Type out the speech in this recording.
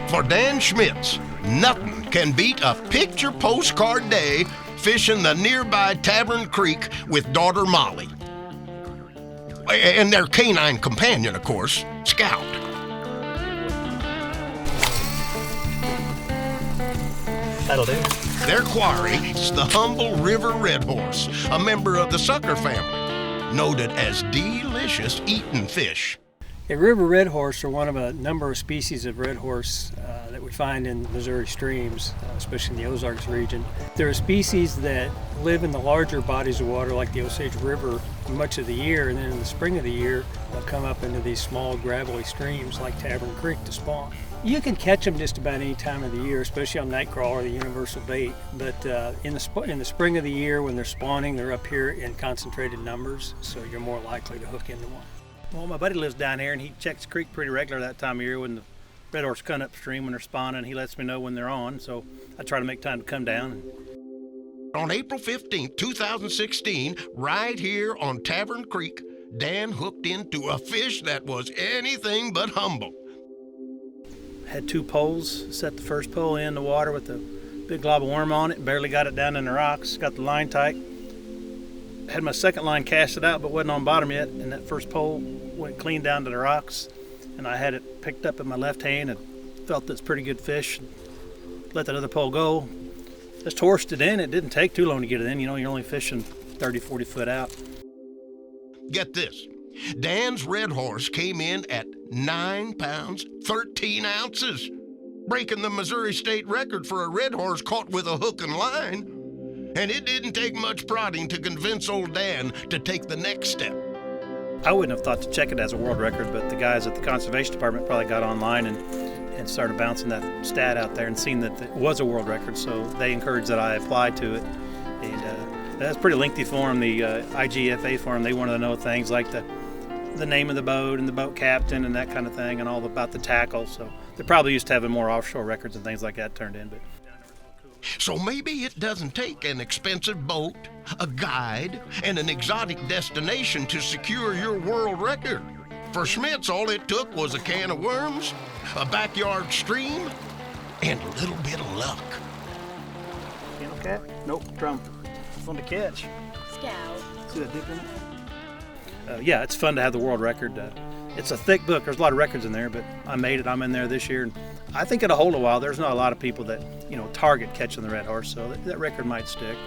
For Dan Schmitz, nothing can beat a picture postcard day fishing the nearby Tavern Creek with daughter Molly. And their canine companion, of course, Scout. That'll do. Their quarry is the humble river Redhorse, a member of the sucker family, noted as delicious eating fish. A river redhorse are one of a number of species of redhorse that we find in Missouri streams, especially in the Ozarks region. There are species that live in the larger bodies of water like the Osage River much of the year, and then in the spring of the year they'll come up into these small gravelly streams like Tavern Creek to spawn. You can catch them just about any time of the year, especially on nightcrawler, the universal bait. But in the spring of the year when they're spawning, they're up here in concentrated numbers, so you're more likely to hook into one. Well, my buddy lives down here, and he checks the creek pretty regular that time of year when the redhorse come upstream when they're spawning. He lets me know when they're on, so I try to make time to come down. On April 15, 2016, right here on Tavern Creek, Dan hooked into a fish that was anything but humble. Had 2 poles, set the first pole in the water with a big glob of worm on it, barely got it down in the rocks, got the line tight. Had my second line casted out but wasn't on bottom yet, and that first pole went clean down to the rocks, and I had it picked up in my left hand and felt this pretty good fish. Let that other pole go. Just horsed it in. It didn't take too long to get it in. You know, you're only fishing 30, 40 foot out. Get this. Dan's Redhorse came in at 9 pounds, 13 ounces, breaking the Missouri state record for a redhorse caught with a hook and line. And it didn't take much prodding to convince old Dan to take the next step. I wouldn't have thought to check it as a world record, but the guys at the conservation department probably got online and started bouncing that stat out there and seen that it was a world record, so they encouraged that I apply to it. And that's a pretty lengthy form, the IGFA form. They wanted to know things like the name of the boat and the boat captain and that kind of thing, and all about the tackle. So they're probably used to having more offshore records and things like that turned in. But so maybe it doesn't take an expensive boat, a guide, and an exotic destination to secure your world record. For Schmitz, all it took was a can of worms, a backyard stream, and a little bit of luck. Candle cat? Nope, drum. Fun to catch. Scout. See that dip in it? Yeah, it's fun to have the world record. It's a thick book. There's a lot of records in there, but I made it. I'm in there this year, and I think it'll hold a while. There's not a lot of people that target catching the redhorse, so that record might stick.